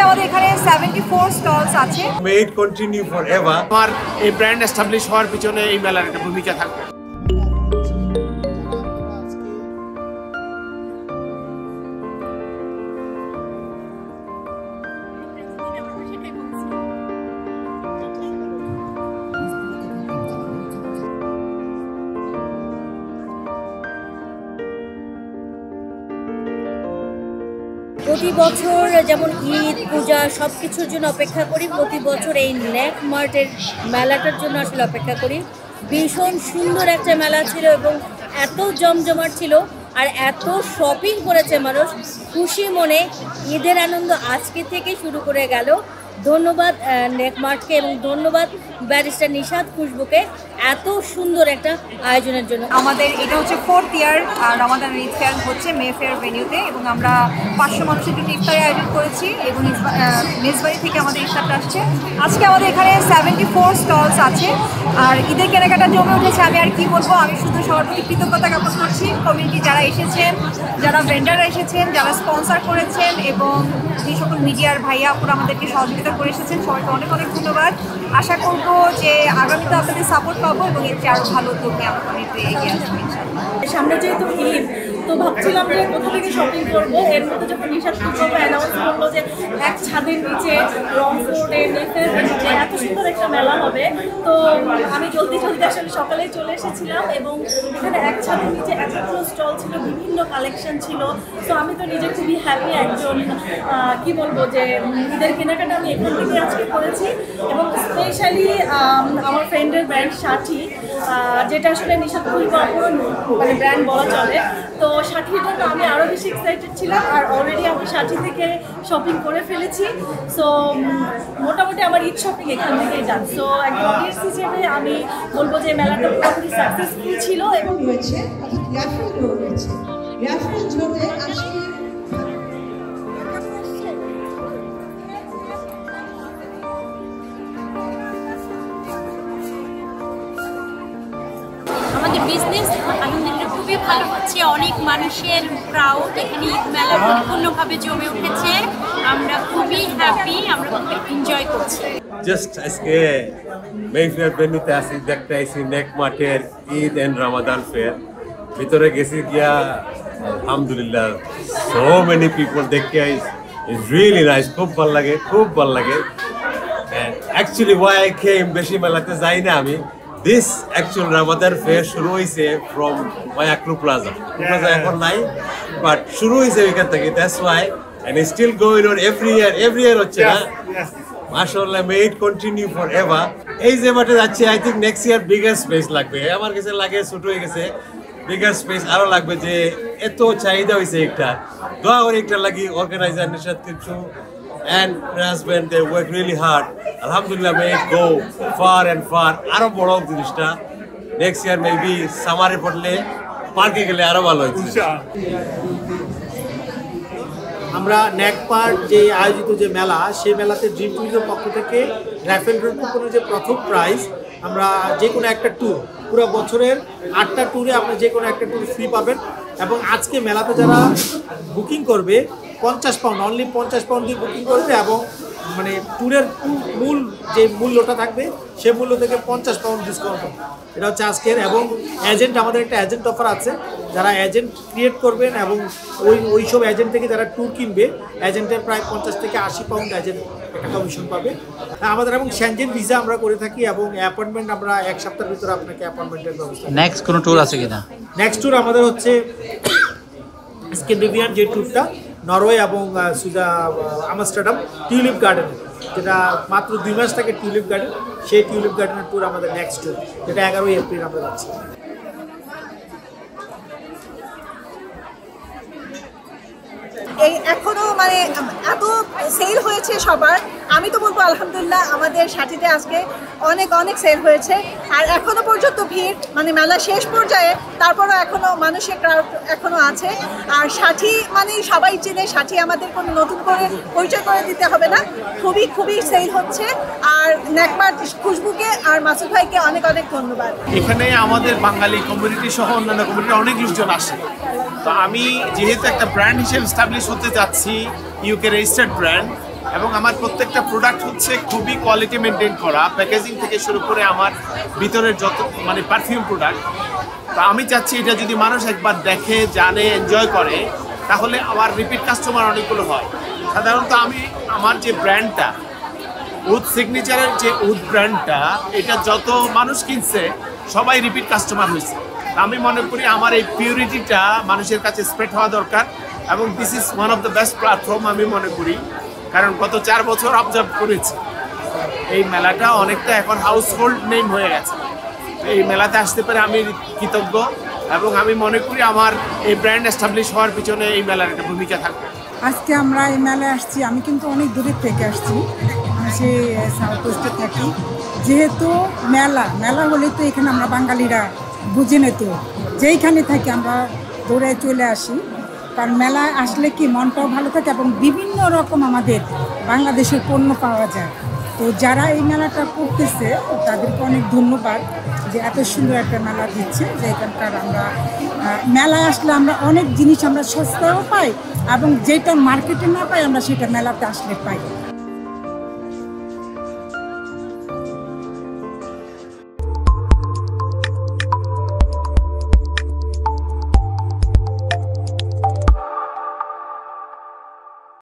আমাদের এখানে 74 স্টলস আছে। May it continue forever. আমার এই ব্র্যান্ড এস্টাবলিশ হওয়ার পিছনে এই মেলার একটা ভূমিকা থাকবে। প্রতি বছর যেমন ঈদ পূজা সব কিছুর জন্য অপেক্ষা করি, প্রতি বছর এই নেক মার্টের মেলাটার জন্য আসলে অপেক্ষা করি। ভীষণ সুন্দর একটা মেলা ছিল এবং এত জমজমাট ছিল আর এত শপিং করেছে মানুষ খুশি মনে। ঈদের আনন্দ আজকে থেকে শুরু করে গেল। ধন্যবাদ নেক মার্টকে এবং ধন্যবাদ ব্যারিস্টার নিশাদ খুশবুকে এত সুন্দর একটা আয়োজনের জন্য। আমাদের এটা হচ্ছে 4th ইয়ার রমাদান ঈদ ফেয়ার হচ্ছে মে ফেয়ার ভেনিউতে এবং আমরা 500 মানুষের জন্য ইফতারের আয়োজন করেছি এবং মেজবাড়ি থেকে আমাদের ইফতারটা আসছে। আজকে আমাদের এখানে 74 স্টলস আছে আর ঈদের কেনাকাটা জমে উঠেছে। আমি আর কি বলবো, আমি শুধু সবার প্রতি কৃতজ্ঞতা জ্ঞাপন করছি। কমিউনিটি যারা এসেছেন, যারা ভেন্ডাররা এসেছেন, যারা স্পন্সর করেছেন এবং যে সকল মিডিয়ার ভাইয়া আপুরা আমাদেরকে সহযোগিতা করে এসেছেন, সবাইকে অনেক অনেক ধন্যবাদ। আশা করব যে আগামীতে আপনাদের সাপোর্ট পাবো এবং এর চেয়ে আরও ভালো উদ্যোগে আমরা অনেক এগিয়ে আসবো ইনশাআল্লাহ। সামনে যেহেতু ঈদ, তো ভাবছিলাম যে কোথা থেকে শপিং করবো। এর মধ্যে যখন নিশাদ খুশবু অ্যানাউন্স করলো যে এক ছাদের নিচে রংপুরে নেফের নিচে এত সুন্দর একটা মেলা হবে, তো আমি জলদি আসলে সকালেই চলে এসেছিলাম এবং এখানে এক ছাদের নিচে এতগুলো স্টল ছিল, বিভিন্ন কালেকশন ছিল। তো আমি তো নিজে খুবই হ্যাপি একজন, কি বলবো যে ঈদের কেনাকাটা আমি এখান থেকে আজকে করেছি এবং স্পেশালি আমার ফ্রেন্ডের ব্র্যান্ড সাথী, যেটা আসলে নিশাদ খুশবু মানে ব্র্যান্ড বলা চলে। তো সাথীর জন্য আমি আরও বেশি এক্সাইটেড ছিলাম আর অলরেডি আমি সাথী থেকে শপিং করে ফেলেছি। সো মোটামুটি আমার ঈদ শপিং এখান থেকেই যান। সো একজন অডিয়েন্স হিসেবে আমি বলবো যে মেলাটা পুরোপুরি সাকসেসফুল ছিল এবং রয়েছে র্যাফেল ড্র রয়েছে। র্যাফেল ড্রতে আজকে আমাদের বিজনেস আলহামদুলিল্লাহ খুবই ভালো হচ্ছে। অনেক মানুষের ক্রাউড এখানে ঈদ মেলা পরিপূর্ণভাবে জমে উঠেছে। আমরা খুবই হ্যাপি, আমরা খুবই এনজয় করছি। জাস্ট আজকে মে ফেয়ার ভেন্যুতে আসি, দেখতে আইসি নেক মার্টের ঈদ এন্ড রমাদান ফেয়ার। ভিতরে গেছি গিয়া আলহামদুলিল্লাহ সো মেনি পিপল দেখে আইস, ইটস রিয়েলি নাইস। খুব ভালো লাগে, খুব ভালো লাগে। অ্যাকচুয়ালি ওয়াই আই কেম, বেশি মেলাতে যাই না আমি। This actual Ramadan fair শুরু হয়েছে from Mayaklu Plaza. Plaza এখন নাই, but শুরু হয়েছে এখান থেকে। That's why, and it's still going on every year হচ্ছে না। মাশাআল্লাহ, may it continue forever. এই যে মাঠে যাচ্ছে, I think next year bigger space লাগবে। আমার কাছে লাগে ছোট হয়ে গেছে, bigger space আরো লাগবে। যে এত চাহিদা হয়েছে একটা, দোয়া করে একটা লাগি অর্গানাইজার নিশাদ কিছু and my husband, they work really hard. Alhamdulillah, may it go far and far. আরো বড় জিনিসটা next year maybe সামারে পড়লে পার্কে গেলে আরো ভালো হচ্ছে। আমরা নেক মার্ট যে আয়োজিত যে মেলা, সেই মেলাতে ড্রিম ট্যুরিজমের পক্ষ থেকে র্যাফেল ড্র কুপনের যে প্রথম প্রাইজ, আমরা যে কোনো একটা ট্যুর, পুরো বছরের 8টা ট্যুরে আপনি যে কোনো একটা ট্যুর ফ্রি পাবেন। এবং আজকে মেলাতে যারা বুকিং করবে 50 পাউন্ড, অনলি 50 পাউন্ড দিয়ে বুকিং করবে এবং মানে ট্যুরের মূল যে মূল্যটা থাকবে সে মূল্য থেকে 50 পাউন্ড ডিসকাউন্ট হবে। এটা হচ্ছে আজকের। এবং এজেন্ট, আমাদের একটা এজেন্ট অফার আছে। যারা এজেন্ট ক্রিয়েট করবেন এবং ওই সব এজেন্ট থেকে যারা ট্যুর কিনবে, এজেন্টের প্রায় 50 থেকে 80 পাউন্ড এজেন্ট একটা কমিশন পাবে আমাদের। এবং সেনজেন ভিসা আমরা করে থাকি এবং অ্যাপয়েন্টমেন্ট আমরা 1 সপ্তাহের ভিতরে আপনাকে অ্যাপয়েন্টমেন্টের ব্যবস্থা। নেক্সট কোনো ট্যুর আছে কিনা? নেক্সট ট্যুর আমাদের হচ্ছে স্ক্যান্ডিনেভিয়ান যে ট্যুরটা, নরওয়ে এবং আমস্টারডাম টিউলিপ গার্ডেন, যেটা মাত্র 2 মাস থাকে টিউলিপ গার্ডেন, সেই টিউলিপ গার্ডেনের ট্যুর আমাদের নেক্সট ট্যুর, যেটা 11 এপ্রিল আমরা যাচ্ছি। এই এখনো মানে এত সেল হয়েছে সবার, আমি তো বলবো আলহামদুলিল্লাহ আমাদের সাথীতে আজকে অনেক অনেক সেল হয়েছে। আর এখনো পর্যন্ত ভিড়, মানে মেলা শেষ পর্যায়ে, তারপরও এখনো মানুষের ক্রাউড এখনো আছে। আর সাথী মানে সবাই চেনে, সাথী আমাদের কোনো নতুন করে পরিচয় করে দিতে হবে না, খুবই খুবই সেল হচ্ছে। আর নেক মার্ট খুশবুকে আর মাসুদ ভাইকে অনেক অনেক ধন্যবাদ। এখানে আমাদের বাঙালি কমিউনিটি সহ অন্যান্য কমিউনিটি অনেক লোকজন আসে। তো আমি যেহেতু একটা ব্র্যান্ড হিসেবে এস্টাবলিশ হতে যাচ্ছি, ইউকে রেজিস্টার্ড ব্র্যান্ড, এবং আমার প্রত্যেকটা প্রোডাক্ট হচ্ছে খুবই কোয়ালিটি মেনটেন করা, প্যাকেজিং থেকে শুরু করে আমার ভিতরের যত মানে পারফিউম প্রোডাক্ট। তো আমি চাচ্ছি এটা যদি মানুষ একবার দেখে, জানে, এনজয় করে, তাহলে আমার রিপিট কাস্টমার অনেকগুলো হয়। সাধারণত আমি আমার যে ব্র্যান্ডটা উড সিগনেচারের যে উড ব্র্যান্ডটা, এটা যত মানুষ কিনছে সবাই রিপিট কাস্টমার হয়েছে। আমি মনে করি আমার এই পিউরিটিটা মানুষের কাছে স্প্রেড হওয়া দরকার, এবং this is one of the best platform আমি মনে করি। কারণ গত 4 বছর অবজার্ভ করেছি এই মেলাটা অনেকটা এখন হাউসহোল্ড নেম হয়ে গেছে। এই মেলাতে আসতে পারে আমি কৃতজ্ঞ, এবং আমি মনে করি আমার এই ব্র্যান্ড এস্টাবলিশ হওয়ার পিছনে এই মেলার একটা ভূমিকা থাকবে। আজকে আমরা এই মেলায় আসছি, আমি কিন্তু অনেক দূরের থেকে আসছি, সে সাউথ ওয়েস্টে থাকি। যেহেতু মেলা হলে তো এখানে আমরা বাঙালিরা বুঝে নিত, যেইখানে থাকি আমরা দৌড়ে চলে আসি। কারণ মেলায় আসলে কি মনটাও ভালো থাকে এবং বিভিন্ন রকম আমাদের বাংলাদেশের পণ্য পাওয়া যায়। তো যারা এই মেলাটা করতেছে তাদেরকে অনেক ধন্যবাদ যে এত সুন্দর একটা মেলা দিচ্ছে, যে এখানকার আমরা মেলায় আসলে আমরা অনেক জিনিস আমরা সস্তাও পাই, এবং যেটা মার্কেটে না পাই আমরা সেটা মেলাতে আসলে পাই।